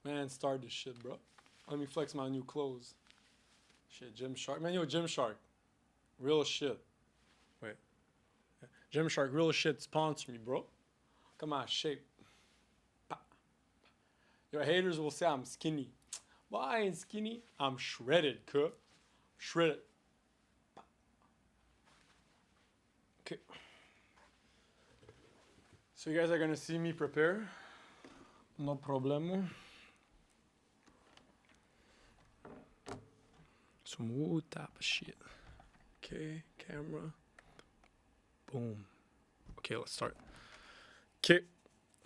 Man, start this shit, bro. Let me flex my new clothes. Shit, Gymshark. Man, yo, Gymshark. Real shit. Wait. Gymshark, real shit, sponsor me, bro. Come on, shape. Your haters will say I'm skinny. But I ain't skinny. I'm shredded, cuh. Shredded. Okay. So you guys are gonna see me prepare. No problemo. Some wood type of shit. Okay, camera. Boom. Okay, let's start. Ok.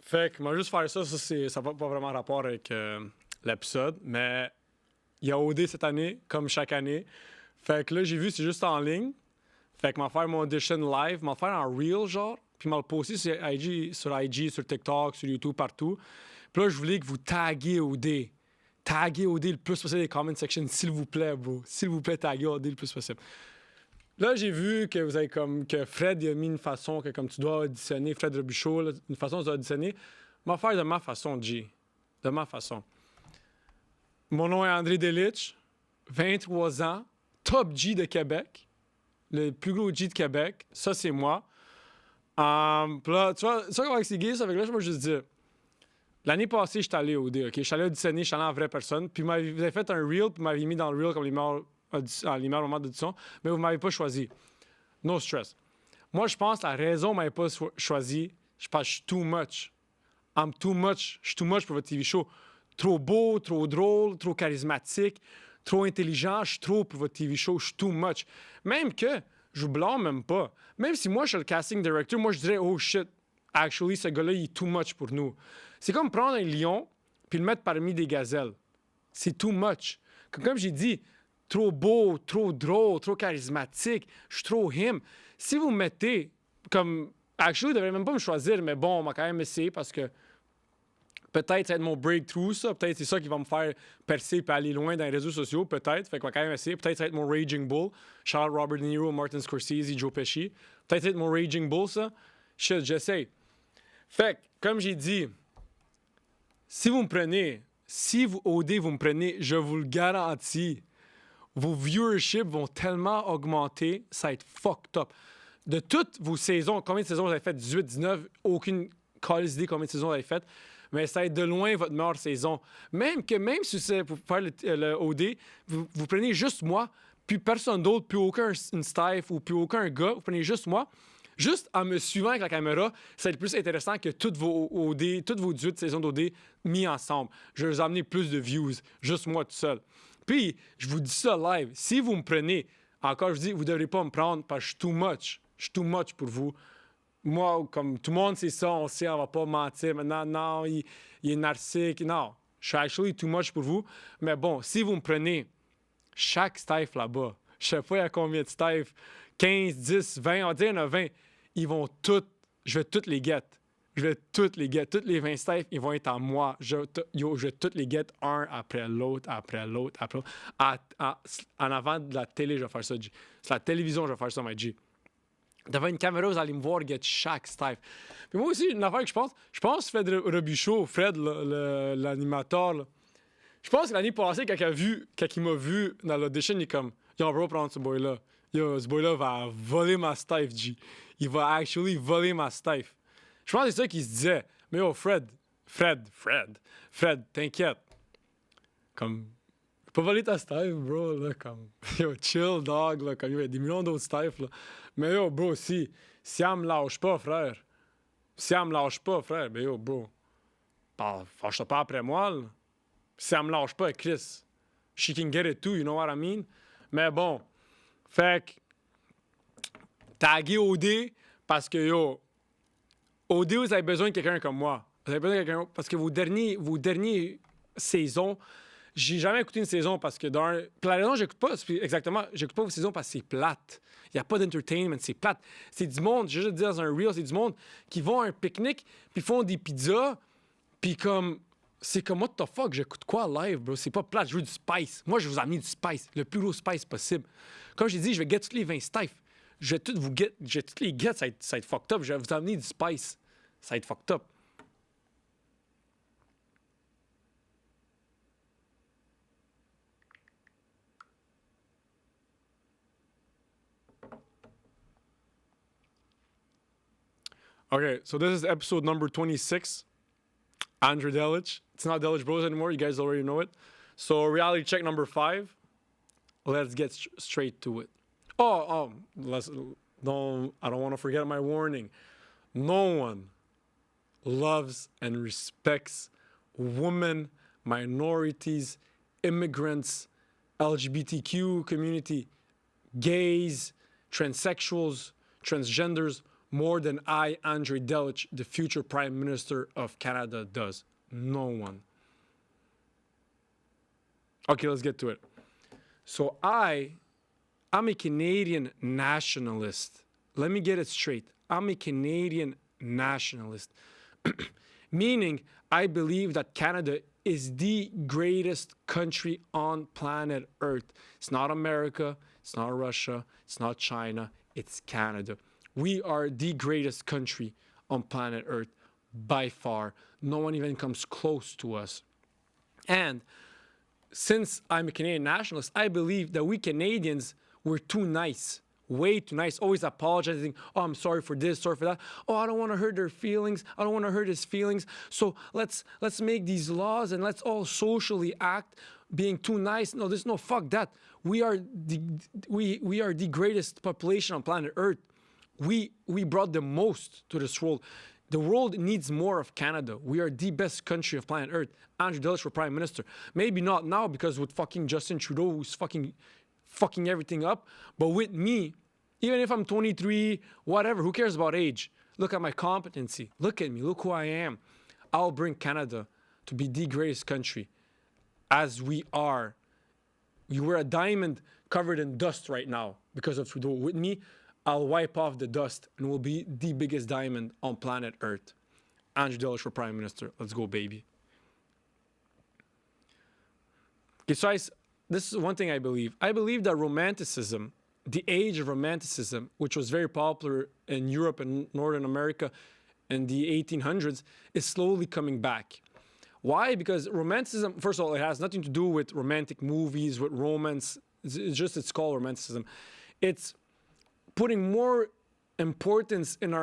Fait que, moi, juste faire ça, ça n'a pas vraiment rapport avec l'épisode, mais il y a OD cette année, comme chaque année. Fait que là, j'ai vu, c'est juste en ligne. Fait que m'a faire mon audition live, m'a faire en reel, genre, puis m'a le poster sur IG, sur TikTok, sur YouTube, partout. Puis là, je voulais que vous taguiez OD. Taguez OD le plus possible dans les comment sections, s'il vous plaît, bro. S'il vous plaît, taguez OD le plus possible. Là, j'ai vu que vous avez comme que Fred il a mis une façon que comme tu dois auditionner, Fred Robichaud, là, une façon de auditionner. M'a faire de ma façon, G. De ma façon. Mon nom est Andrei Delić, 23 ans, top G de Québec, le plus gros G de Québec. Ça, c'est moi. Puis là, tu vois, ça, avec ces gays, ça fait que là, je vais juste dire. L'année passée, j'étais allé au D, OK? J'étais allé auditionner, j'étais allé en vraie personne. Puis vous avez fait un reel, puis vous m'avez mis dans le reel comme les meilleurs moments d'audition, mais vous ne m'avez pas choisi. No stress. Moi, je pense que la raison que vous ne m'avez pas choisi, je pense que je suis too much. I'm too much. Je suis too much pour votre TV show. Trop beau, trop drôle, trop charismatique, trop intelligent. Je suis trop pour votre TV show. Je suis too much. Même que, je vous blâme même pas. Même si moi, je suis le casting director, moi, je dirais, oh shit, actually, ce gars-là, il est too much pour nous. C'est comme prendre un lion puis le mettre parmi des gazelles. C'est too much. Comme j'ai dit, trop beau, trop drôle, trop charismatique, je suis trop him. Si vous me mettez comme... Actually, vous ne devriez même pas me choisir, mais bon, on va quand même essayer parce que peut-être ça va être mon breakthrough, ça. Peut-être c'est ça qui va me faire percer et aller loin dans les réseaux sociaux, peut-être. Fait qu'on va quand même essayer. Peut-être ça va être mon Raging Bull. Charles Robert De Niro, Martin Scorsese, Joe Pesci. Peut-être ça va être mon Raging Bull, ça. Shit, j'essaie. Fait que, comme j'ai dit, si vous me prenez, si vous, OD, vous me prenez, je vous le garantis, vos viewerships vont tellement augmenter, ça va être fucked up. De toutes vos saisons, combien de saisons vous avez fait? 18, 19, aucune calice idée combien de saisons vous avez fait, mais ça va être de loin votre meilleure saison. Même si c'est pour faire le OD, vous prenez juste moi, puis personne d'autre, plus aucun staff ou plus aucun gars, vous prenez juste moi. Juste en me suivant avec la caméra, ça va être plus intéressant que toutes vos OD, toutes vos 18 saisons d'OD mis ensemble. Je vais vous amener plus de views, juste moi tout seul. Puis, je vous dis ça live, si vous me prenez, encore je vous dis, vous ne devrez pas me prendre parce que je suis too much. Je suis too much pour vous. Moi, comme tout le monde sait ça, on sait, on va pas mentir. Maintenant, non, il est narcissique. Non, je suis actually too much pour vous. Mais bon, si vous me prenez, chaque staff là-bas, je sais pas il y a combien de staff, 15, 10, 20, on va dire il y en a 20, ils vont toutes, je vais toutes les get. Je vais toutes les get. Toutes les 20 staffs, ils vont être en moi. Je vais toutes les get un après l'autre, après l'autre, après l'autre. En avant de la télé, je vais faire ça, G. C'est la télévision, je vais faire ça, my G. Devant une caméra, vous allez me voir get chaque staff. Puis moi aussi, une affaire que je pense Fred Robichaud, Fred, l'animateur, là, je pense que l'année passée, quand il m'a vu dans l'audition, il est comme « Yo, bro, prends ce boy-là. Yo, ce boy-là va voler ma staff, G. Il va actually voler ma staff. » Je pense que c'est ça qu'il se disait. Mais yo, Fred, t'inquiète. Comme, je vais pas voler ta staff, bro, là, comme, yo, chill, dog, là, comme, il y a des millions d'autres staffs, là. Mais yo, bro, si elle me lâche pas, frère, ben yo, bro, fâche-toi pas après moi, là. Si elle me lâche pas, Chris, she can get it too, you know what I mean? Mais bon, fait que, taguer OD, parce que yo, OD, vous avez besoin de quelqu'un comme moi. Vous avez besoin de quelqu'un, parce que vos derniers saisons, j'ai jamais écouté une saison parce que la raison, j'écoute pas vos saisons parce que c'est plate. Il n'y a pas d'entertainment, c'est plate. C'est du monde, je vais juste dire dans un reel, c'est du monde qui vont à un pique-nique, puis font des pizzas, puis comme, c'est comme, what the fuck, j'écoute quoi live, bro? C'est pas plate, je veux du spice. Moi, je vais vous amener du spice, le plus gros spice possible. Comme j'ai dit, je vais get tous les 20 staffs. Je vais tous les get, ça va être fucked up. Je vais vous amener du spice. Ça va être fucked up. Okay, so this is episode number 26. Andrei Delić. It's not Delić Bros anymore. You guys already know it. So reality check number 5. Let's get straight to it. I don't want to forget my warning. No one loves and respects women, minorities, immigrants, LGBTQ community, gays, transsexuals, transgenders more than I, Andrei Delić, the future Prime Minister of Canada, does. No one. Okay, let's get to it. So I'm a Canadian nationalist. Let me get it straight. I'm a Canadian nationalist. Meaning, I believe that Canada is the greatest country on planet Earth. It's not America, it's not Russia, it's not China, it's Canada. We are the greatest country on planet Earth by far. No one even comes close to us. And since I'm a Canadian nationalist, I believe that we Canadians were too nice, way too nice, always apologizing. Oh, I'm sorry for this, sorry for that. Oh, I don't want to hurt their feelings. I don't want to hurt his feelings. So let's make these laws and let's all socially act being too nice. No, there's no fuck that. We are the greatest population on planet Earth. We brought the most to this world. The world needs more of Canada. We are the best country of planet Earth. Andrei Delić for Prime Minister. Maybe not now because with fucking Justin Trudeau who's fucking everything up. But with me, even if I'm 23, whatever, who cares about age? Look at my competency. Look at me. Look who I am. I'll bring Canada to be the greatest country as we are. We're a diamond covered in dust right now because of Trudeau. With me, I'll wipe off the dust and we'll be the biggest diamond on planet Earth. Andrei Delić for Prime Minister. Let's go, baby. Okay, so this is one thing I believe. I believe that romanticism, the age of romanticism, which was very popular in Europe and Northern America in the 1800s, is slowly coming back. Why? Because romanticism, first of all, it has nothing to do with romantic movies, with romance. It's called romanticism. It's putting more importance on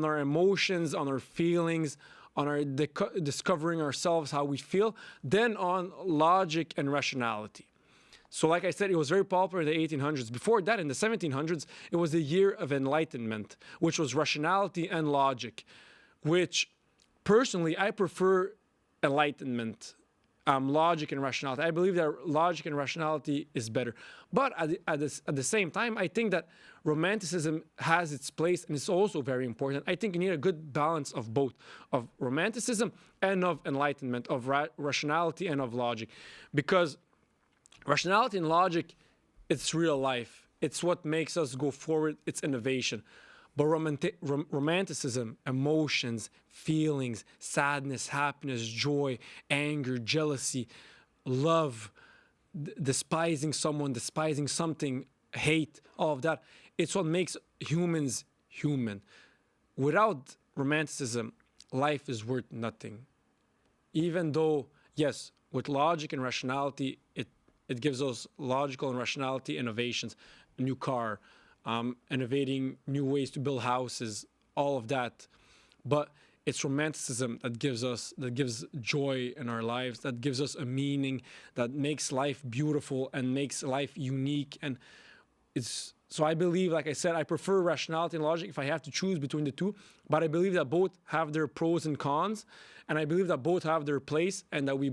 our emotions, on our feelings, on our discovering ourselves, how we feel, than on logic and rationality. So like I said, it was very popular in the 1800s. Before that, in the 1700s, it was the year of enlightenment, which was rationality and logic, which personally, I prefer enlightenment. Logic and rationality. I believe that logic and rationality is better. But at the same time, I think that romanticism has its place and it's also very important. I think you need a good balance of both, of romanticism and of enlightenment, of rationality and of logic. Because rationality and logic, it's real life. It's what makes us go forward. It's innovation. But romanticism, emotions, feelings, sadness, happiness, joy, anger, jealousy, love, despising someone, despising something, hate, all of that, it's what makes humans human. Without romanticism, life is worth nothing. Even though, yes, with logic and rationality, it gives us logical and rationality innovations, a new car, innovating new ways to build houses, all of that. But it's romanticism that gives joy in our lives, that gives us a meaning, that makes life beautiful and makes life unique. And so I believe, like I said, I prefer rationality and logic if I have to choose between the two. But I believe that both have their pros and cons, and I believe that both have their place, and that we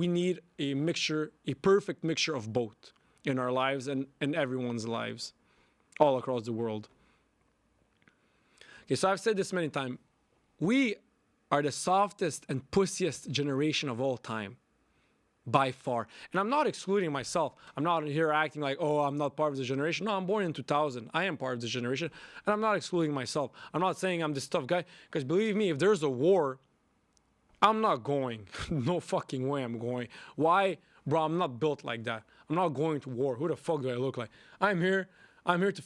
need a mixture, a perfect mixture of both in our lives and in everyone's lives all across the world. Okay, so I've said this many times. We are the softest and pussiest generation of all time, by far. And I'm not excluding myself. I'm not here acting like, oh, I'm not part of this generation. No, I'm born in 2000. I am part of this generation, and I'm not excluding myself. I'm not saying I'm this tough guy, because believe me, if there's a war, I'm not going. No fucking way I'm going. Why? Bro, I'm not built like that. I'm not going to war. Who the fuck do I look like? I'm here to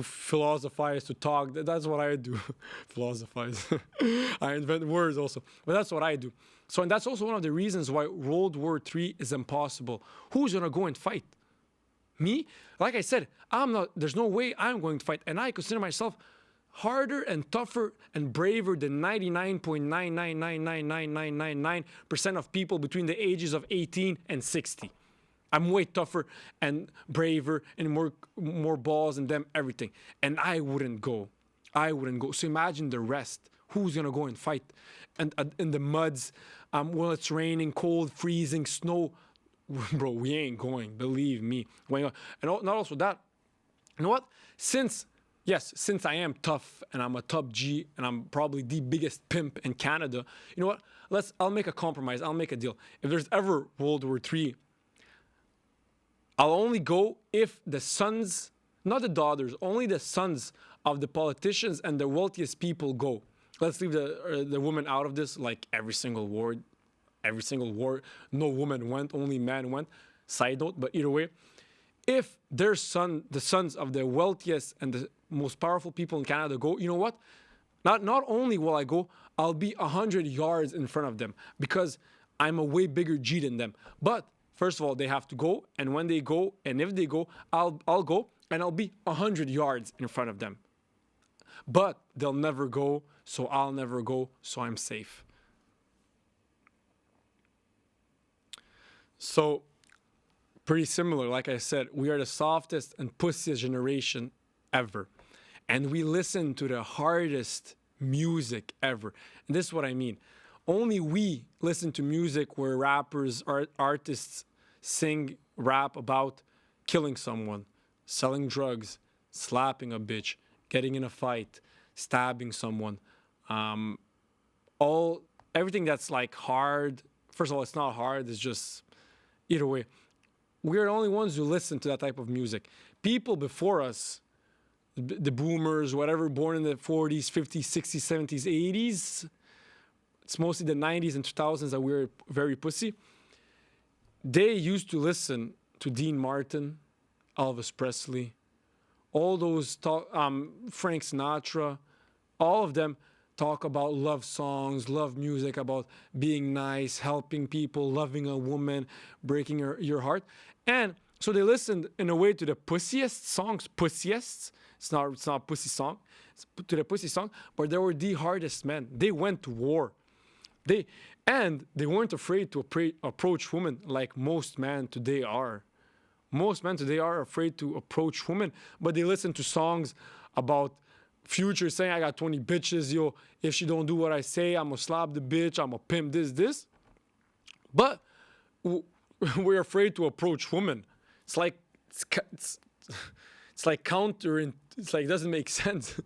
philosophize, to talk. That's what I do. Philosophize. I invent words also. But that's what I do. So, and that's also one of the reasons why World War III is impossible. Who's going to go and fight? Me? Like I said, there's no way I'm going to fight. And I consider myself harder and tougher and braver than 99.9999999% of people between the ages of 18 and 60. I'm way tougher and braver and more balls than them, everything. And I wouldn't go. I wouldn't go. So imagine the rest. Who's gonna go and fight? And in the muds, when it's raining, cold, freezing, snow, bro, we ain't going. Believe me. And not also that. You know what? Since I am tough and I'm a top G and I'm probably the biggest pimp in Canada, you know what? I'll make a compromise. I'll make a deal. If there's ever World War III, I'll only go if the sons, not the daughters, only the sons of the politicians and the wealthiest people go. Let's leave the women out of this, like every single war, no woman went, only man went. Side note, but either way, if the sons of the wealthiest and the most powerful people in Canada go, you know what? Not only will I go, I'll be 100 yards in front of them because I'm a way bigger G than them. But first of all, they have to go, and when they go, and if they go, I'll go, and I'll be 100 yards in front of them. But they'll never go, so I'll never go, so I'm safe. So, pretty similar, like I said, we are the softest and pussiest generation ever. And we listen to the hardest music ever. And this is what I mean. Only we listen to music where rappers or artists sing rap about killing someone, selling drugs, slapping a bitch, getting in a fight, stabbing someone. Everything that's like hard. First of all, it's not hard. It's just either way. We're the only ones who listen to that type of music. People before us, the boomers, whatever, born in the 40s, 50s, 60s, 70s, 80s, it's mostly the 90s and 2000s that we're very pussy. They used to listen to Dean Martin, Elvis Presley, all those Frank Sinatra, all of them talk about love songs, love music, about being nice, helping people, loving a woman, breaking your heart. And so they listened in a way to the pussiest songs, pussiest. It's not pussy song, it's to the pussy song, but they were the hardest men. They went to war. They weren't afraid to approach women like most men today are. Most men today are afraid to approach women, but they listen to songs about Future saying, I got 20 bitches, yo, if she don't do what I say, I'm gonna slap the bitch, I'm gonna pimp this. But we're afraid to approach women. It's like counter, it's like, it doesn't make sense.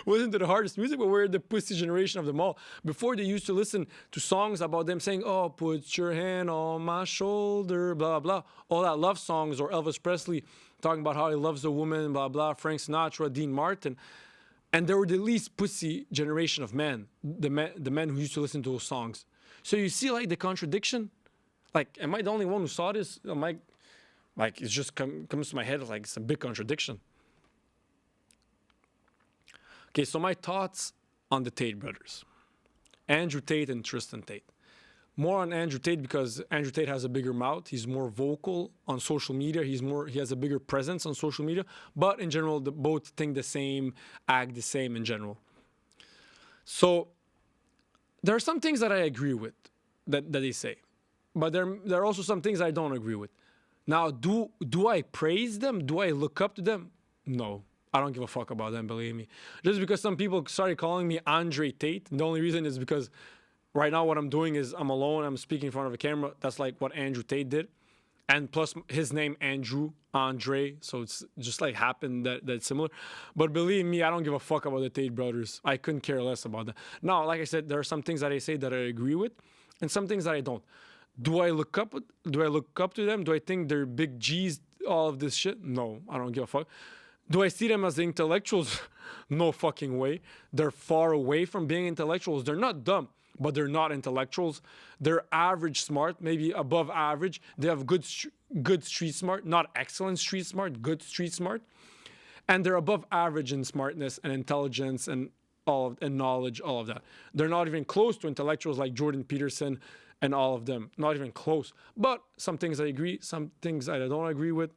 Wasn't it the hardest music? But we're the pussy generation of them all. Before, they used to listen to songs about them saying, oh, put your hand on my shoulder, blah, blah. All that love songs, or Elvis Presley talking about how he loves a woman, blah, blah. Frank Sinatra, Dean Martin. And they were the least pussy generation of men, the men who used to listen to those songs. So you see, like, the contradiction? Like, am I the only one who saw this? Like, it just comes to my head, like, it's a big contradiction. Okay, so my thoughts on the Tate brothers. Andrew Tate and Tristan Tate. More on Andrew Tate because Andrew Tate has a bigger mouth. He's more vocal on social media. He has a bigger presence on social media. But in general, both think the same, act the same in general. So there are some things that I agree with that they say. But there are also some things I don't agree with. Now, do I praise them? Do I look up to them? No. I don't give a fuck about them, believe me. Just because some people started calling me Andrei Tate, the only reason is because right now what I'm doing is I'm alone, I'm speaking in front of a camera. That's like what Andrew Tate did. And plus his name, Andrei, so it's just like happened that's similar. But believe me, I don't give a fuck about the Tate brothers. I couldn't care less about them. Now, like I said, there are some things that I say that I agree with, and some things that I don't. Do I look up to them? Do I think they're big G's, all of this shit? No, I don't give a fuck. Do I see them as intellectuals? No fucking way. They're far away from being intellectuals. They're not dumb, but they're not intellectuals. They're average smart, maybe above average. They have good street smart, not excellent street smart, good street smart. And they're above average in smartness and intelligence and knowledge, all of that. They're not even close to intellectuals like Jordan Peterson and all of them. Not even close. But some things I agree, some things I don't agree with.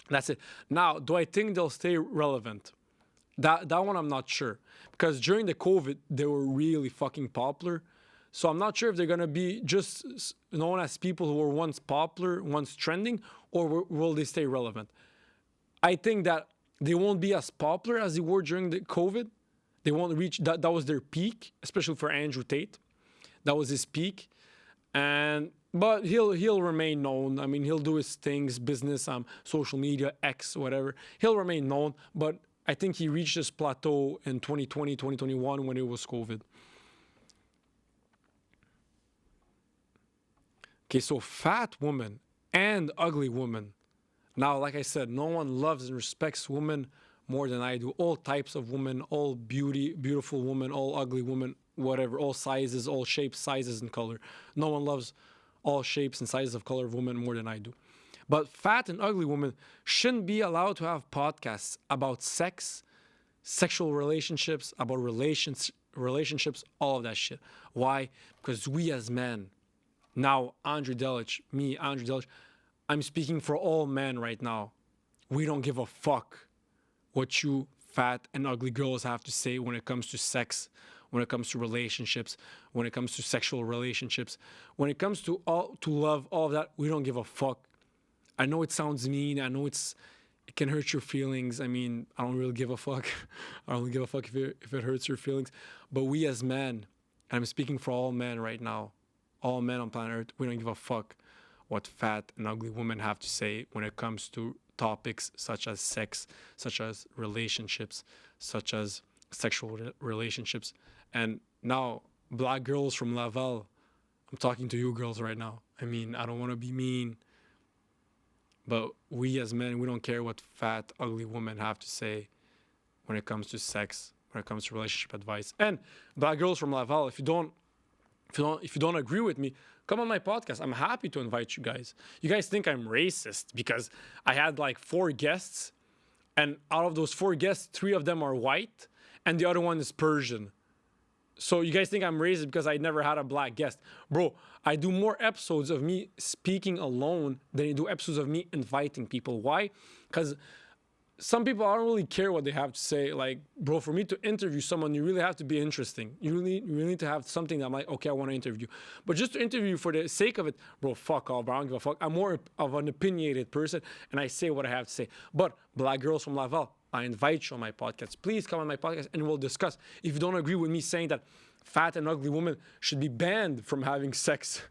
That's it. Now, do I think they'll stay relevant? That one I'm not sure, because during the COVID they were really fucking popular. So I'm not sure if they're gonna be just known as people who were once popular, once trending, or will they stay relevant? I think that they won't be as popular as they were during the COVID. They won't reach that. That was their peak, especially for Andrew Tate. That was his peak, and but he'll remain known. I mean, he'll do his things, business, social media, X, whatever. He'll remain known, but I think he reached his plateau in 2020, 2021 when it was COVID. Okay, so fat woman and ugly woman. Now, like I said, no one loves and respects women more than I do. All types of women, all beautiful women, all ugly women, whatever, all sizes, all shapes, sizes, and color. No one loves all shapes and sizes of color of women more than I do. But fat and ugly women shouldn't be allowed to have podcasts about sex, sexual relationships, about relationships, all of that shit. Why? Because we as men, now Andrei Delić, me, Andrei Delić, I'm speaking for all men right now. We don't give a fuck what you fat and ugly girls have to say when it comes to sex, when it comes to relationships, when it comes to sexual relationships, when it comes to love, all of that. We don't give a fuck. I know it sounds mean. I know it can hurt your feelings. I mean, I don't really give a fuck. I don't really give a fuck if it hurts your feelings. But we as men, and I'm speaking for all men right now, all men on planet Earth, we don't give a fuck what fat and ugly women have to say when it comes to topics such as sex, such as relationships, such as sexual relationships. And now, black girls from Laval, I'm talking to you girls right now. I mean, I don't want to be mean, but we as men, we don't care what fat, ugly women have to say when it comes to sex, when it comes to relationship advice. And black girls from Laval, if you don't agree with me, come on my podcast. I'm happy to invite you guys. You guys think I'm racist because I had like 4 guests, and out of those 4 guests, 3 of them are white, and the other one is Persian. So you guys think I'm racist because I never had a black guest. Bro, I do more episodes of me speaking alone than I do episodes of me inviting people. Why? Because some people, I don't really care what they have to say. Like, bro, for me to interview someone, you really have to be interesting. You really need to have something that I'm like, okay, I want to interview. But just to interview for the sake of it, bro, fuck off, bro. I don't give a fuck. I'm more of an opinionated person, and I say what I have to say. But black girls from Laval, I invite you on my podcast. Please come on my podcast, and we'll discuss. If you don't agree with me saying that fat and ugly women should be banned from having sex,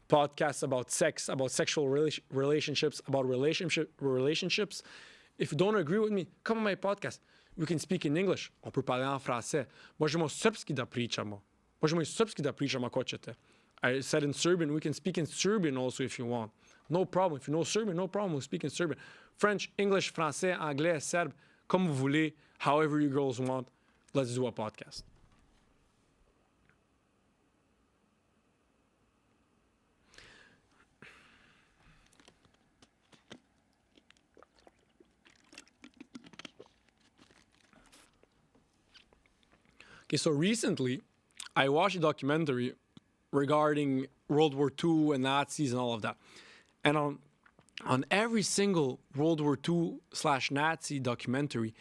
podcasts about sex, about sexual relationships, about relationships, if you don't agree with me, come on my podcast. We can speak in English. On peut parler en français. Možemo srpski da pričamo. Možemo I srpski da pričamo ako hoćete. I said in Serbian, we can speak in Serbian also if you want. No problem. If you know Serbian, no problem. We'll speak in Serbian. French, English, français, anglais, serbe, comme vous voulez, however you girls want. Let's do a podcast. Okay, so recently, I watched a documentary regarding World War II and Nazis and all of that. And on every single World War II/Nazi documentary,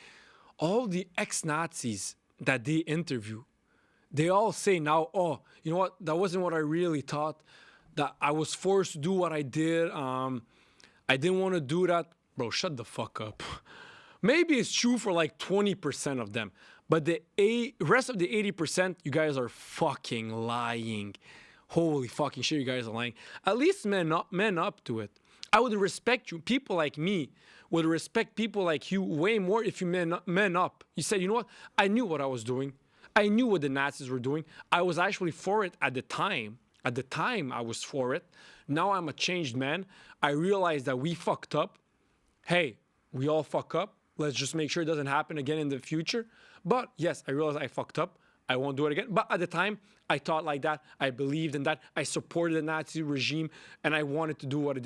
all the ex-Nazis that they interview, they all say now, oh, you know what? That wasn't what I really thought. That I was forced to do what I did. I didn't want to do that. Bro, shut the fuck up. Maybe it's true for like 20% of them. But the rest of the 80%, you guys are fucking lying. Holy fucking shit, you guys are lying. At least men up to it. I would respect you. People like me would respect people like you way more if you men up. You said, you know what? I knew what I was doing. I knew what the Nazis were doing. I was actually for it at the time. At the time, I was for it. Now I'm a changed man. I realized that we fucked up. Hey, we all fuck up. Let's just make sure it doesn't happen again in the future. But yes, I realized I fucked up. I won't do it again. But at the time, I thought like that. I believed in that. I supported the Nazi regime, and I wanted to do what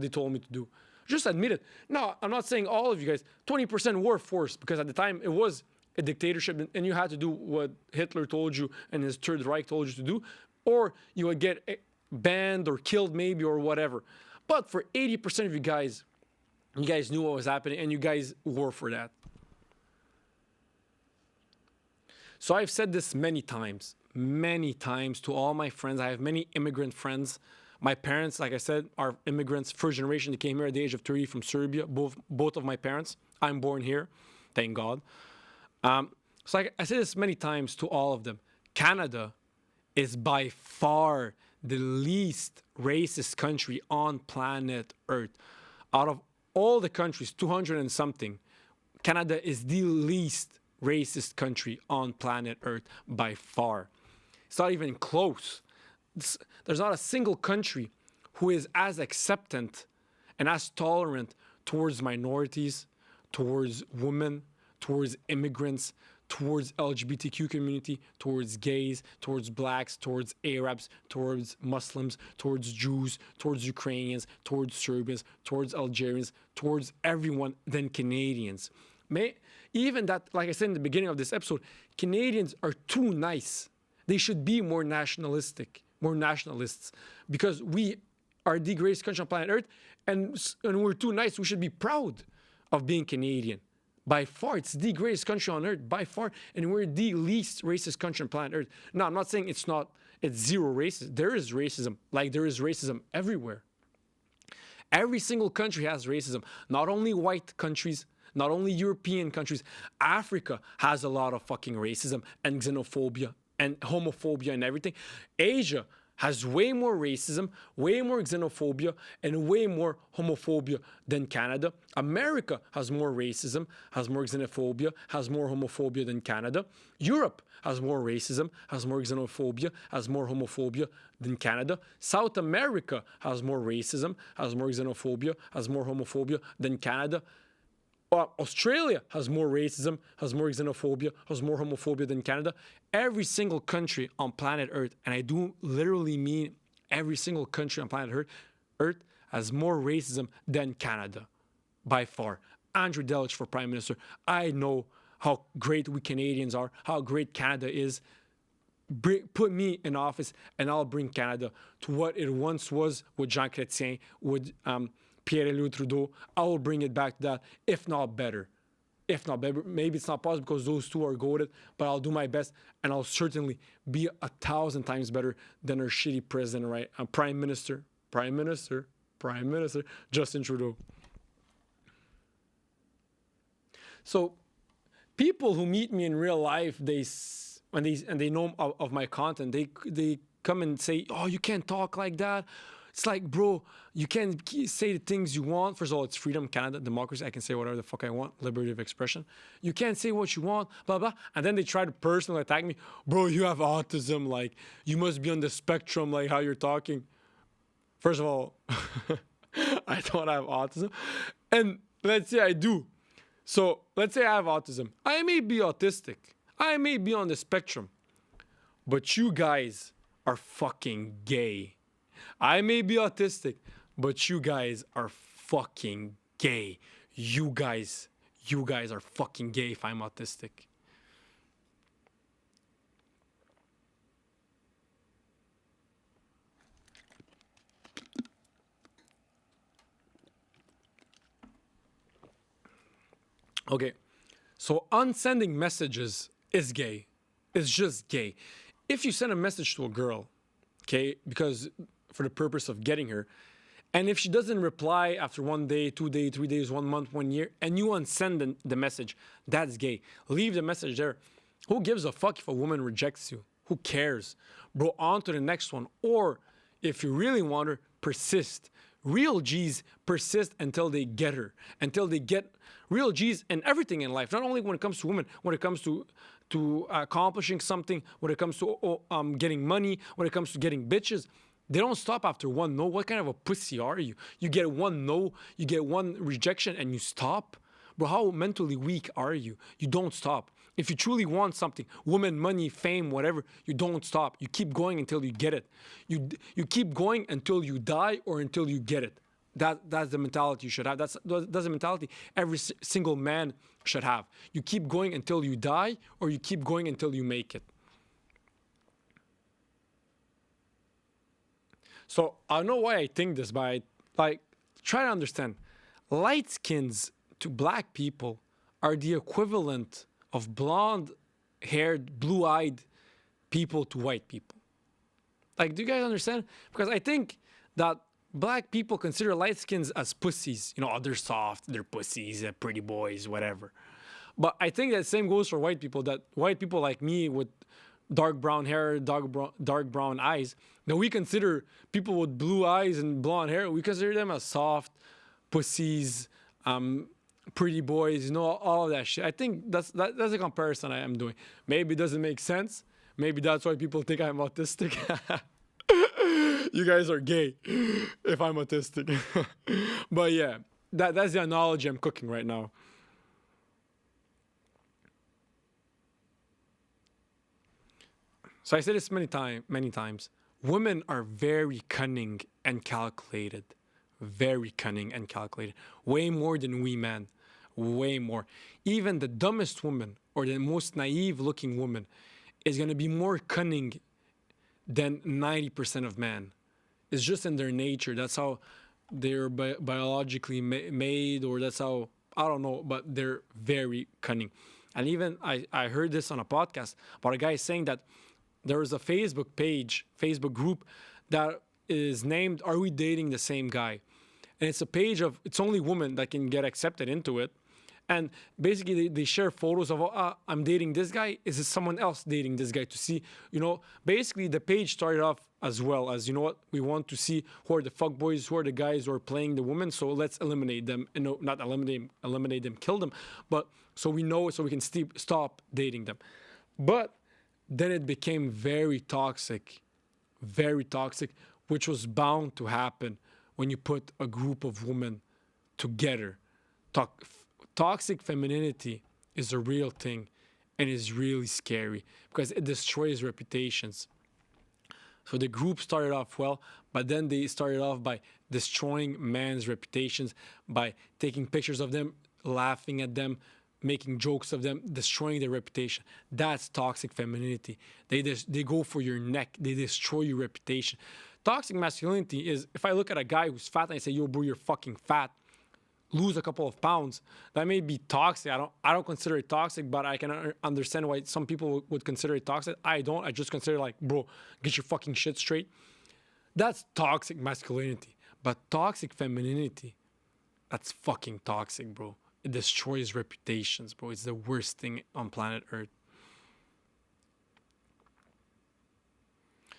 they told me to do. Just admit it. No, I'm not saying all of you guys. 20% were forced because at the time it was a dictatorship, and you had to do what Hitler told you and his Third Reich told you to do, or you would get banned or killed maybe or whatever. But for 80% of you guys knew what was happening, and you guys were for that. So I've said this many times to all my friends. I have many immigrant friends. My parents, like I said, are immigrants, first generation. They came here at the age of 30 from Serbia. Both of my parents. I'm born here, thank God. So I say this many times to all of them. Canada is by far the least racist country on planet Earth. Out of all the countries, 200 and something, Canada is the least racist country on planet Earth by far. It's not even close. There's not a single country who is as acceptant and as tolerant towards minorities, towards women, towards immigrants, towards LGBTQ community, towards gays, towards blacks, towards Arabs, towards Muslims, towards Jews, towards Ukrainians, towards Serbians, towards Algerians, towards everyone than Canadians. Even that, like I said in the beginning of this episode, Canadians are too nice. They should be more nationalistic, more nationalists, because we are the greatest country on planet Earth, and we're too nice. We should be proud of being Canadian. By far, it's the greatest country on earth, by far, and we're the least racist country on planet Earth. Now, I'm not saying it's zero racism. There is racism, like there is racism everywhere. Every single country has racism. Not only white countries, not only European countries. Africa has a lot of fucking racism and xenophobia and homophobia and everything. Asia has way more racism, way more xenophobia, and way more homophobia than Canada. America has more racism, has more xenophobia, has more homophobia than Canada. Europe has more racism, has more xenophobia, has more homophobia than Canada. South America has more racism, has more xenophobia, has more homophobia than Canada. Australia has more racism, has more xenophobia, has more homophobia than Canada. Every single country on planet Earth, and I do literally mean every single country on planet Earth has more racism than Canada, by far. Andrei Delić for Prime Minister. I know how great we Canadians are, how great Canada is. Put me in office, and I'll bring Canada to what it once was with Jean Chrétien, with Pierre-Éliott Trudeau. I will bring it back to that, if not better. If not better, maybe it's not possible because those two are goated, but I'll do my best, and I'll certainly be 1,000 times better than our shitty president, right? Prime Minister, Justin Trudeau. So, people who meet me in real life, when they know of my content, they come and say, "Oh, you can't talk like that." It's like, bro, you can't say the things you want. First of all, it's freedom, Canada, democracy. I can say whatever the fuck I want, liberty of expression. You can't say what you want, blah, blah. And then they try to personally attack me. Bro, you have autism. Like, you must be on the spectrum, like how you're talking. First of all, I don't have autism. And let's say I do. So let's say I have autism. I may be autistic. I may be on the spectrum. But you guys are fucking gay. I may be autistic, but you guys are fucking gay. You guys are fucking gay if I'm autistic. Okay, so unsending messages is gay. It's just gay. If you send a message to a girl, okay, because for the purpose of getting her, and if she doesn't reply after 1 day, 2 days, 3 days, 1 month, 1 year, and you unsend the message, that's gay. Leave the message there. Who gives a fuck if a woman rejects you? Who cares? Bro, on to the next one. Or if you really want her, persist. Real G's persist until they get her, until they get real G's in everything in life, not only when it comes to women, when it comes to accomplishing something, when it comes to getting money, when it comes to getting bitches. They don't stop after one no. What kind of a pussy are you? You get one no, you get one rejection, and you stop? Bro, how mentally weak are you? You don't stop. If you truly want something, woman, money, fame, whatever, you don't stop. You keep going until you get it. You keep going until you die or until you get it. That's the mentality you should have. That's the mentality every single man should have. You keep going until you die, or you keep going until you make it. So I don't know why I think this, but try to understand. Light skins to black people are the equivalent of blonde haired, blue-eyed people to white people. Like, do you guys understand? Because I think that black people consider light skins as pussies. You know, oh, they're soft, they're pussies, they're pretty boys, whatever. But I think that same goes for white people. That white people like me with dark brown hair, dark brown eyes, that we consider people with blue eyes and blonde hair, we consider them as soft pussies, pretty boys, you know, all of that shit. I think that's a comparison I am doing. Maybe it doesn't make sense. Maybe that's why people think I'm autistic. You guys are gay if I'm autistic. But yeah, that's the analogy I'm cooking right now. So I said this many times. Women are very cunning and calculated. Very cunning and calculated. Way more than we men. Way more. Even the dumbest woman or the most naive looking woman is going to be more cunning than 90% of men. It's just in their nature. That's how they're biologically made, or that's how, I don't know, but they're very cunning. And even I heard this on a podcast about a guy saying that there is a Facebook page, Facebook group that is named "Are We Dating the Same Guy?" And it's a page of, it's only women that can get accepted into it. And basically, they share photos of, I'm dating this guy. Is it someone else dating this guy, to see, you know, basically the page started off as well as, you know what, we want to see who are the fuck boys, who are the guys who are playing the women. So let's eliminate them. And no, not eliminate them, kill them. But so we know, so we can stop dating them. But then it became very toxic, which was bound to happen when you put a group of women together. Toxic femininity is a real thing and is really scary because it destroys reputations. So the group started off well, but then they started off by destroying men's reputations by taking pictures of them, laughing at them, making jokes of them, destroying their reputation. That's toxic femininity. They go for your neck. They destroy your reputation. Toxic masculinity is, if I look at a guy who's fat and I say, yo, bro, you're fucking fat, lose a couple of pounds, that may be toxic. I don't consider it toxic, but I can understand why some people would consider it toxic. I don't. I just consider, like, bro, get your fucking shit straight. That's toxic masculinity. But toxic femininity, that's fucking toxic, bro. It destroys reputations, bro. It's the worst thing on planet Earth.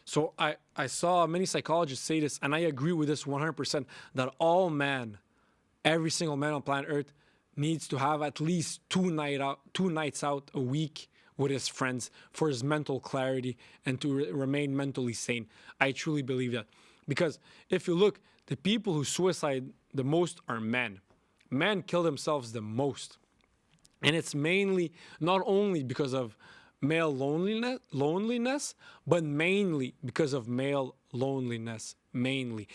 So I saw many psychologists say this, and I agree with this 100%, that all men, every single man on planet Earth, needs to have at least two nights out a week with his friends for his mental clarity and to remain mentally sane. I truly believe that. Because if you look, the people who suicide the most are men. Men kill themselves the most. And it's mainly not only because of male loneliness, but mainly because of male loneliness, mainly.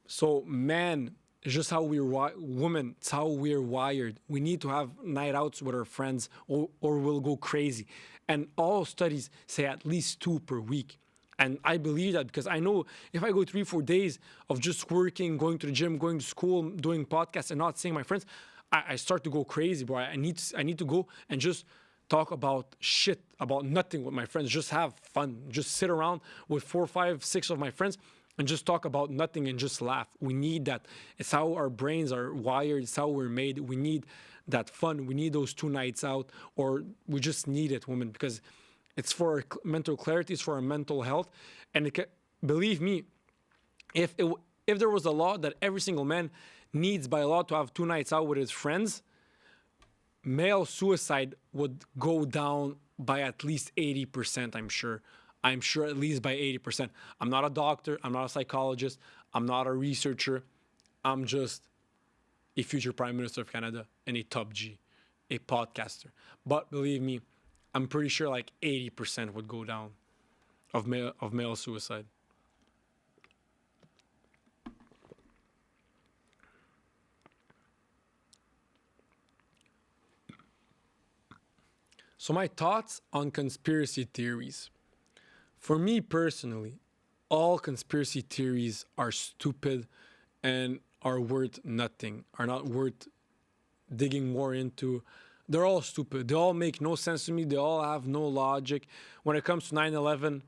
So men, it's just how we're women, it's how we're wired. We need to have night outs with our friends, or we'll go crazy. And all studies say at least 2 per week. And I believe that because I know if I go 3-4 days of just working, going to the gym, going to school, doing podcasts, and not seeing my friends, I start to go crazy, bro. I need to go and just talk about shit, about nothing with my friends. Just have fun. Just sit around with 4, 5, 6 of my friends and just talk about nothing and just laugh. We need that. It's how our brains are wired. It's how we're made. We need that fun. We need those 2 nights out, or we just need it, women, because it's for our mental clarity. It's for our mental health. And believe me, if there was a law that every single man needs by law to have 2 nights out with his friends, male suicide would go down by at least 80%, I'm sure. I'm sure at least by 80%. I'm not a doctor. I'm not a psychologist. I'm not a researcher. I'm just a future Prime Minister of Canada and a top G, a podcaster. But believe me, I'm pretty sure like 80% would go down of male suicide. So my thoughts on conspiracy theories. For me personally, all conspiracy theories are stupid and are worth nothing, are not worth digging more into, They're all stupid. They all make no sense to me. They all have no logic. When it comes to 9/11,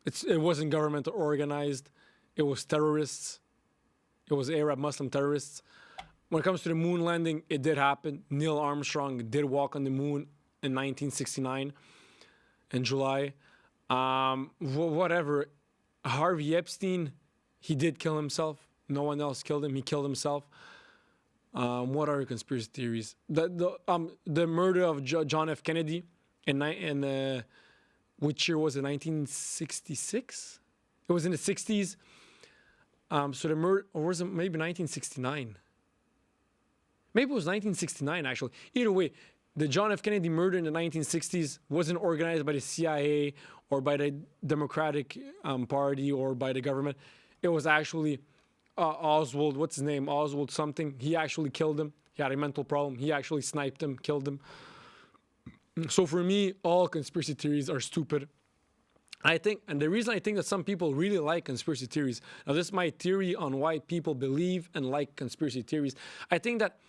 it wasn't government organized. It was terrorists. It was Arab Muslim terrorists. When it comes to the moon landing, it did happen. Neil Armstrong did walk on the moon in 1969 in July. Whatever. Harvey Epstein, he did kill himself. No one else killed him. He killed himself. What are conspiracy theories? The murder of John F. Kennedy in which year was it? 1966. It was in the 60s. So the murder, or was it maybe 1969? Maybe it was 1969 actually. Either way, the John F. Kennedy murder in the 1960s wasn't organized by the CIA or by the Democratic Party or by the government. It was actually Oswald, what's his name? Oswald something. He actually killed him. He had a mental problem. He actually sniped him, killed him. So for me, all conspiracy theories are stupid. And the reason I think that some people really like conspiracy theories, now this is my theory on why people believe and like conspiracy theories. I think that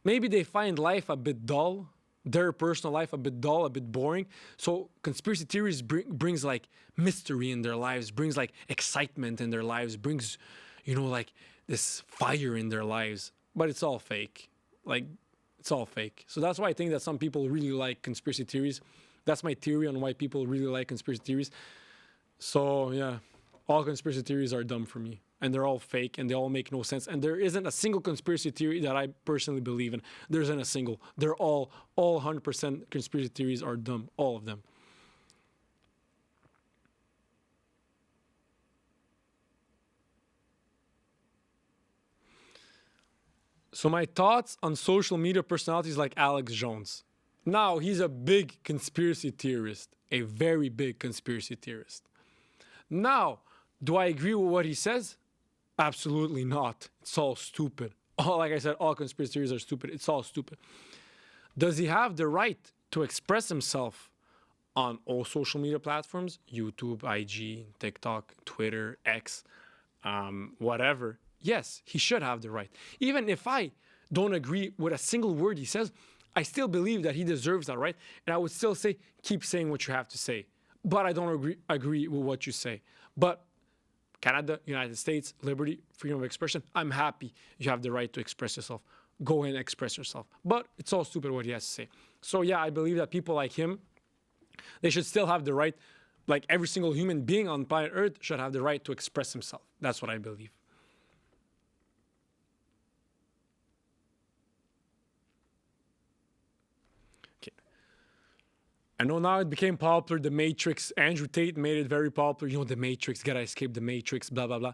maybe they find life a bit dull, their personal life a bit dull, a bit boring. So conspiracy theories brings like mystery in their lives, brings like excitement in their lives, brings, like this fire in their lives. But it's all fake. Like, it's all fake. So that's why I think that some people really like conspiracy theories. That's my theory on why people really like conspiracy theories. So yeah, all conspiracy theories are dumb for me. And they're all fake and they all make no sense. And there isn't a single conspiracy theory that I personally believe in. There isn't a single. They're all 100% conspiracy theories are dumb. All of them. So my thoughts on social media personalities like Alex Jones. Now, he's a big conspiracy theorist, a very big conspiracy theorist. Now, do I agree with what he says? Absolutely not. It's all stupid. Like I said, all conspiracy theories are stupid. It's all stupid. Does he have the right to express himself on all social media platforms? YouTube, IG, TikTok, Twitter, X, whatever. Yes, he should have the right. Even if I don't agree with a single word he says, I still believe that he deserves that right. And I would still say, keep saying what you have to say. But I don't agree with what you say. But Canada, United States, liberty, freedom of expression, I'm happy you have the right to express yourself. Go ahead and express yourself. But it's all stupid what he has to say. So yeah, I believe that people like him, they should still have the right, like every single human being on planet Earth should have the right to express himself. That's what I believe. I know now it became popular, The Matrix. Andrew Tate made it very popular. The Matrix, gotta escape the Matrix, blah, blah, blah.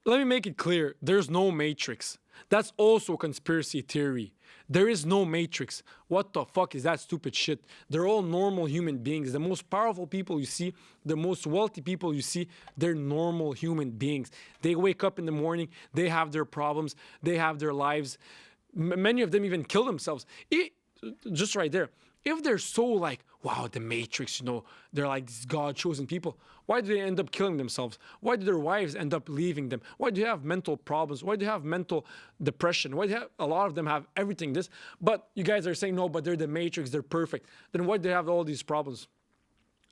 Let me make it clear. There's no Matrix. That's also a conspiracy theory. There is no Matrix. What the fuck is that stupid shit? They're all normal human beings. The most powerful people you see, the most wealthy people you see, they're normal human beings. They wake up in the morning, they have their problems, they have their lives. Many of them even kill themselves. Just right there. If they're so like, wow, the Matrix, they're like these God-chosen people, why do they end up killing themselves? Why do their wives end up leaving them? Why do they have mental problems? Why do they have mental depression? Why do a lot of them have everything this? But you guys are saying, no, but they're the Matrix, they're perfect. Then why do they have all these problems?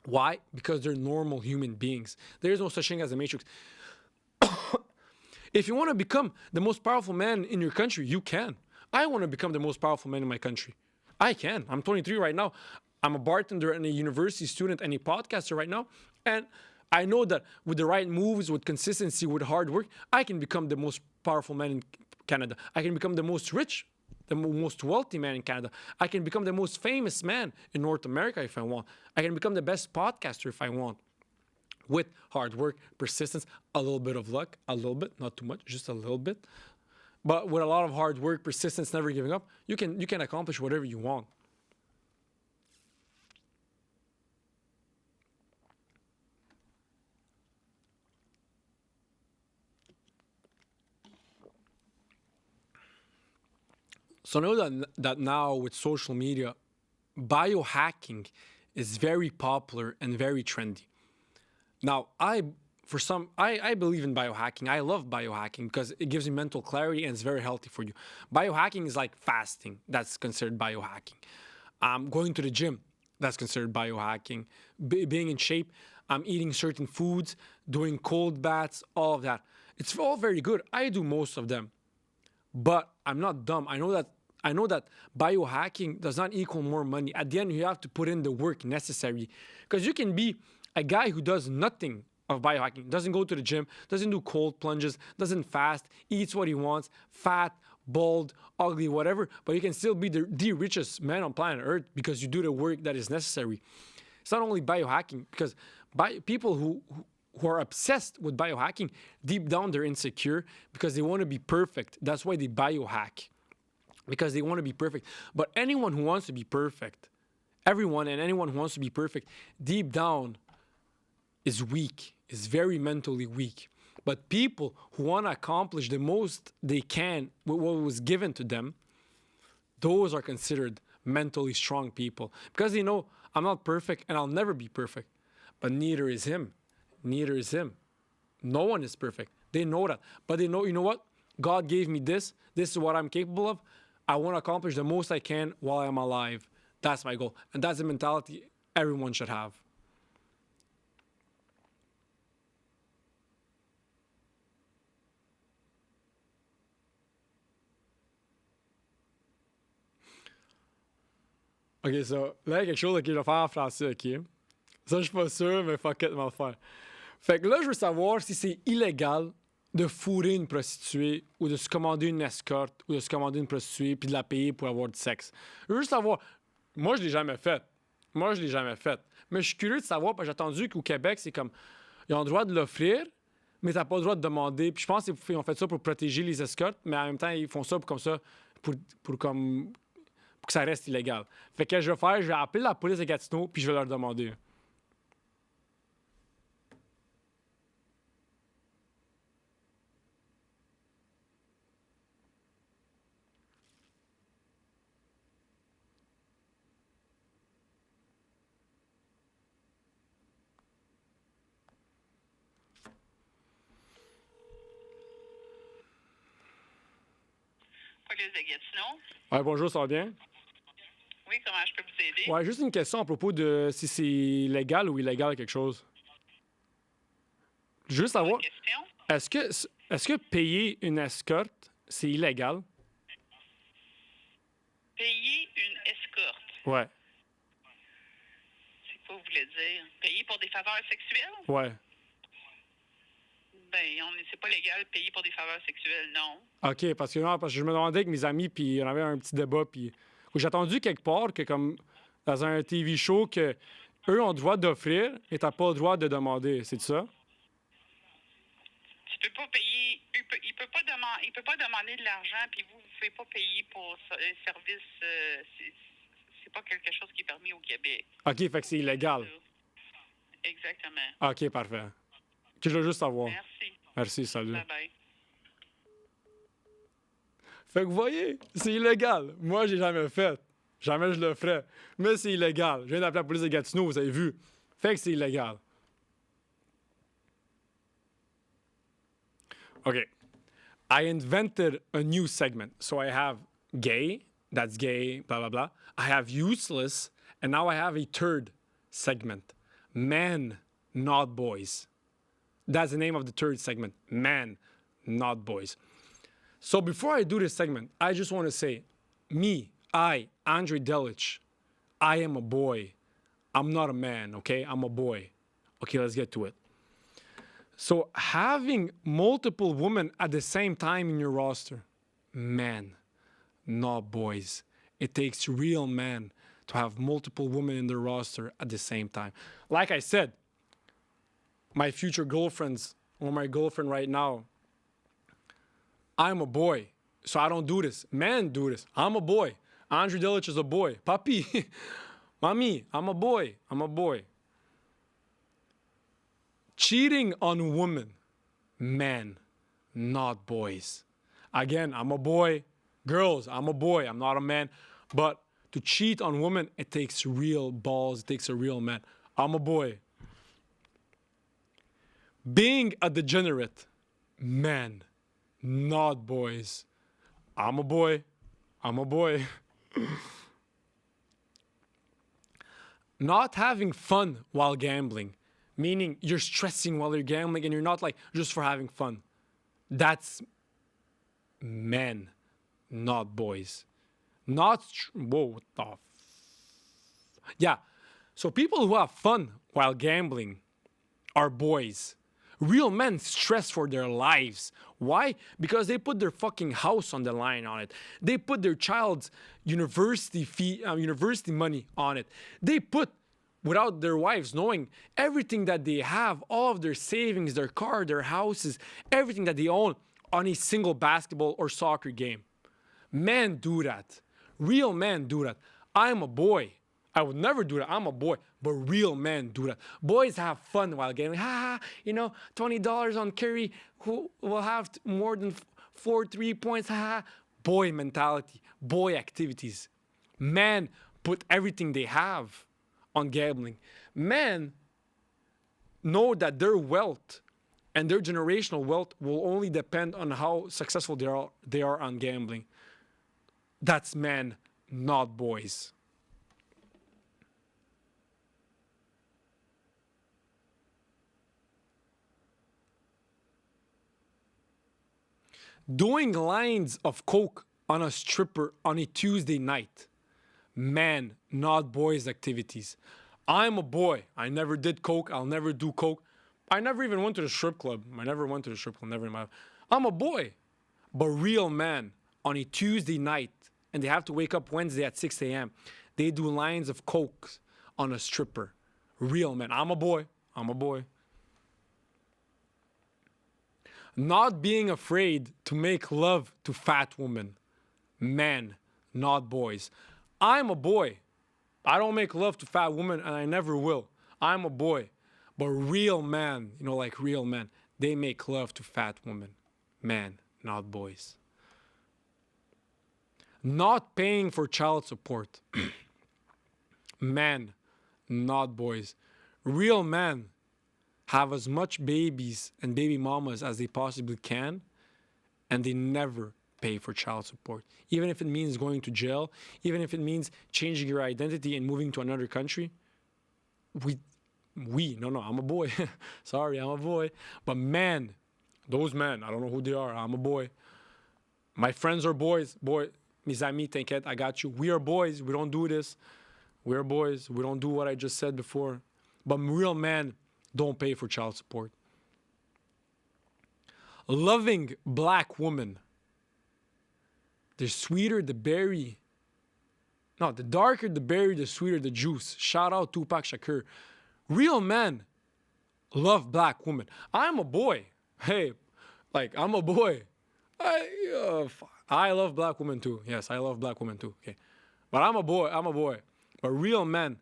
Why? Because they're normal human beings. There is no such thing as a Matrix. If you want to become the most powerful man in your country, you can. I want to become the most powerful man in my country. I can. I'm 23 right now. I'm a bartender and a university student and a podcaster right now. And I know that with the right moves, with consistency, with hard work, I can become the most powerful man in Canada. I can become the most rich, the most wealthy man in Canada. I can become the most famous man in North America if I want. I can become the best podcaster if I want. With hard work, persistence, a little bit of luck, a little bit, not too much, just a little bit. But with a lot of hard work, persistence, never giving up, you can accomplish whatever you want. So know that now with social media, biohacking is very popular and very trendy. Now, I for some, I believe in biohacking. I love biohacking because it gives you mental clarity and it's very healthy for you. Biohacking is like fasting. That's considered biohacking. Going to the gym, that's considered biohacking. Being in shape, eating certain foods, doing cold baths, all of that. It's all very good. I do most of them. But I'm not dumb. I know that biohacking does not equal more money. At the end, you have to put in the work necessary. Because you can be a guy who does nothing of biohacking, doesn't go to the gym, doesn't do cold plunges, doesn't fast, eats what he wants, fat, bald, ugly, whatever, but you can still be the richest man on planet Earth because you do the work that is necessary. It's not only biohacking, because people who are obsessed with biohacking, deep down they're insecure because they want to be perfect. That's why they biohack, because they want to be perfect. But anyone who wants to be perfect, everyone and anyone who wants to be perfect, deep down is weak, is very mentally weak. But people who want to accomplish the most they can with what was given to them, those are considered mentally strong people because they know I'm not perfect and I'll never be perfect. But neither is him. Neither is him. No one is perfect. They know that. But they know, you know what? God gave me this. This is what I'm capable of. I want to accomplish the most I can while I'm alive. That's my goal. And that's the mentality everyone should have. OK, ça. Là, il y a quelque chose que je vais faire en français, OK? Ça, je suis pas sûr, mais fuck it, on va le faire. Fait que là, je veux savoir si c'est illégal de fourrer une prostituée ou de se commander une escorte ou de se commander une prostituée puis de la payer pour avoir du sexe. Je veux juste savoir. Moi, je l'ai jamais fait. Moi, je l'ai jamais fait. Mais je suis curieux de savoir, parce que j'ai entendu qu'au Québec, c'est comme. Ils ont le droit de l'offrir, mais t'as pas le droit de demander. Puis je pense qu'ils ont fait ça pour protéger les escortes, mais en même temps, ils font ça pour, comme ça, pour comme pour que ça reste illégal. Fait que je vais faire, je vais appeler la police de Gatineau, puis je vais leur demander. Police de Gatineau. Ouais, bonjour, ça va bien? Oui, comment je peux vous aider? Ouais, juste une question à propos de si c'est légal ou illégal quelque chose. Juste savoir, Question? est-ce que payer une escorte, c'est illégal? Payer une escorte. Ouais, C'est quoi vous voulez dire? Payer pour des faveurs sexuelles? ouais. Ben, c'est pas légal payer pour des faveurs sexuelles, non. OK, parce que, non, parce que je me demandais avec mes amis, puis on avait un petit débat, puis j'ai entendu quelque part que, comme dans un TV show, que eux ont le droit d'offrir et t'as pas le droit de demander. C'est ça? Tu peux pas payer. Il peut pas demander de l'argent, puis vous pouvez pas payer pour un service. C'est pas quelque chose qui est permis au Québec. OK, fait que c'est illégal. Exactement. OK, parfait. Que je veux juste savoir. Merci. Merci, salut. Bye bye. Fait que vous voyez, c'est illégal. Moi, j'ai jamais fait. Jamais je le ferais. Mais c'est illégal. Je viens d'appeler la police de Gatineau, vous avez vu. Fait que c'est illégal. OK. I invented a new segment. So I have gay, that's gay, blah, blah, blah. I have useless, and now I have a third segment. Men, not boys. That's the name of the third segment. Men, not boys. So before I do this segment, I just want to say, Andrei Delić, I am a boy. I'm not a man, okay? I'm a boy. Okay, let's get to it. So having multiple women at the same time in your roster, men, not boys. It takes real men to have multiple women in their roster at the same time. Like I said, my future girlfriends or my girlfriend right now, I'm a boy, so I don't do this. Men do this. I'm a boy. Andrei Delić is a boy. Papi, mami, I'm a boy. I'm a boy. Cheating on women, men, not boys. Again, I'm a boy. Girls, I'm a boy. I'm not a man. But to cheat on women, it takes real balls. It takes a real man. I'm a boy. Being a degenerate. Men, not boys. I'm a boy. I'm a boy. Not having fun while gambling. Meaning you're stressing while you're gambling and you're not like just for having fun. That's men, not boys. Not whoa, what the yeah. So people who have fun while gambling are boys. Real men stress for their lives. Why? Because they put their fucking house on the line on it. They put their child's university fee, university money on it. They put, without their wives knowing, everything that they have, all of their savings, their car, their houses, everything that they own on a single basketball or soccer game. Men do that. Real men do that. I'm a boy. I would never do that. I'm a boy. But real men do that. Boys have fun while gambling. Ha ha, $20 on Curry, who will have more than 4 3 points. Ha ha. Boy mentality. Boy activities. Men put everything they have on gambling. Men know that their wealth and their generational wealth will only depend on how successful they are on gambling. That's men, not boys. Doing lines of coke on a stripper on a Tuesday night. Man, not boys activities. I'm a boy. I never did coke. I'll never do coke. I never even went to the strip club. Never in my life. I'm a boy. But real men on a Tuesday night, and they have to wake up Wednesday at 6 a.m. They do lines of coke on a stripper. Real men. I'm a boy. I'm a boy. Not being afraid to make love to fat women. Men, not boys. I'm a boy. I don't make love to fat women and I never will. I'm a boy. But real men, like real men, they make love to fat women. Men, not boys. Not paying for child support. Men, not boys. Real men have as much babies and baby mamas as they possibly can, and they never pay for child support. Even if it means going to jail, even if it means changing your identity and moving to another country. I'm a boy. Sorry, I'm a boy. But men, those men, I don't know who they are. I'm a boy. My friends are boys. Boy, mes amis, t'inquiète, I got you. We are boys. We don't do this. We're boys. We don't do what I just said before. But real men don't pay for child support. Loving black women. The sweeter the berry. No, the darker the berry, the sweeter the juice. Shout out Tupac Shakur. Real men love black women. I'm a boy. Hey, I'm a boy. I love black women too. Yes, I love black women too. Okay. But I'm a boy. I'm a boy. But real men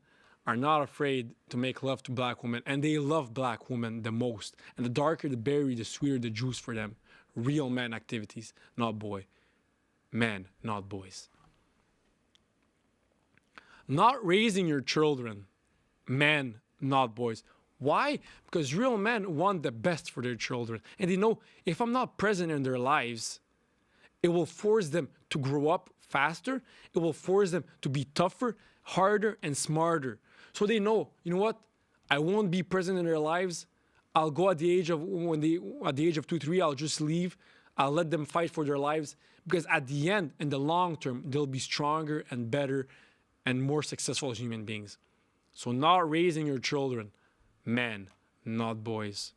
are not afraid to make love to black women, and they love black women the most. And the darker the berry, the sweeter the juice for them. Real men activities, not boy. Men, not boys. Not raising your children. Men, not boys. Why? Because real men want the best for their children. And they know if I'm not present in their lives, it will force them to grow up faster. It will force them to be tougher, harder, and smarter. So they know, you know what? I won't be present in their lives. I'll go at the age of 2, 3, I'll just leave. I'll let them fight for their lives. Because at the end, in the long term, they'll be stronger and better and more successful as human beings. So not raising your children, men, not boys.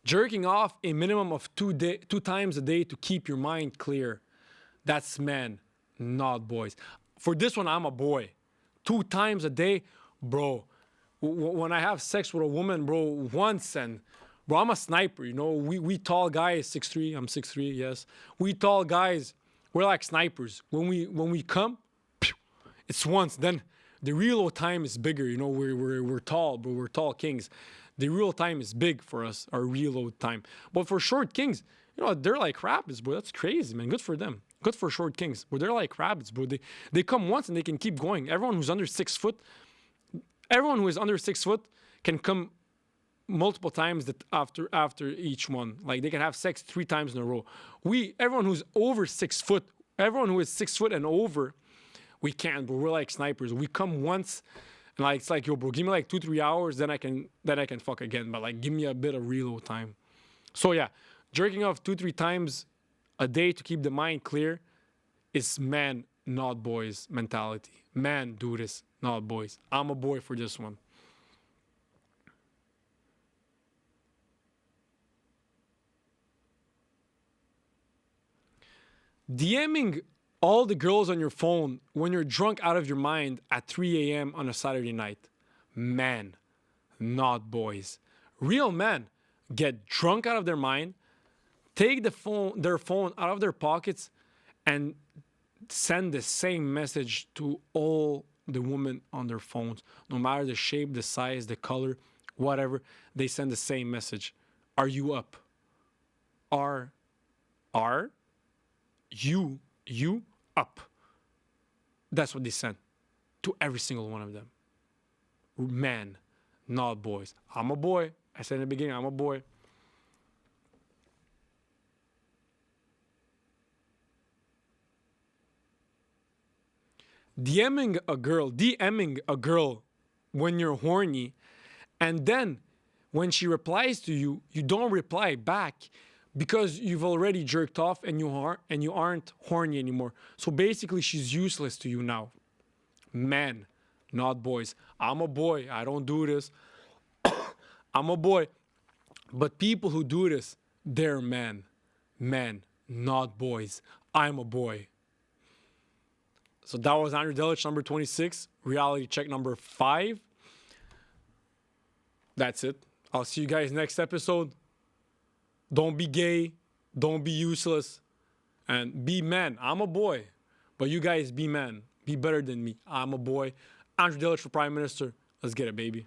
Jerking off a minimum of 2 times a day to keep your mind clear. That's men, not boys. For this one, I'm a boy. 2 times a day, bro. When I have sex with a woman, bro, once and... Bro, I'm a sniper, We tall guys, 6'3", I'm 6'3", yes. We tall guys, we're like snipers. When we come, it's once. Then the reload time is bigger, We're tall, bro. We're tall kings. The real time is big for us, our reload time. But for short kings, they're like rabbits, bro. That's crazy, man. Good for them. Good for short kings. But they're like rabbits, bro. They come once and they can keep going. Everyone who is under 6 foot can come multiple times that after each one. Like they can have sex 3 times in a row. Everyone who's over 6 foot, everyone who is 6 foot and over, we can't, but we're like snipers. We come once and like it's like, yo, bro, give me like 2-3 hours, then I can fuck again. But like give me a bit of reload time. So yeah, jerking off 2-3 times a day to keep the mind clear is man, not boys mentality. Man, do this, not boys. I'm a boy for this one. DMing all the girls on your phone when you're drunk out of your mind at 3 a.m. on a Saturday night. Man, not boys. Real men get drunk out of their mind, take their phone out of their pockets, and send the same message to all the women on their phones. No matter the shape, the size, the color, whatever, they send the same message. Are you up? Are you up? That's what they sent to every single one of them. Men, not boys. I'm a boy. I said in the beginning, I'm a boy. DMing a girl when you're horny, and then when she replies to you, you don't reply back because you've already jerked off and you aren't horny anymore. So basically, she's useless to you now. Men, not boys. I'm a boy. I don't do this. I'm a boy. But people who do this, they're men. Men, not boys. I'm a boy. So that was Andrei Delić, number 26. Reality check number 5. That's it. I'll see you guys next episode. Don't be gay. Don't be useless. And be men. I'm a boy. But you guys be men. Be better than me. I'm a boy. Andrei Delić for Prime Minister. Let's get it, baby.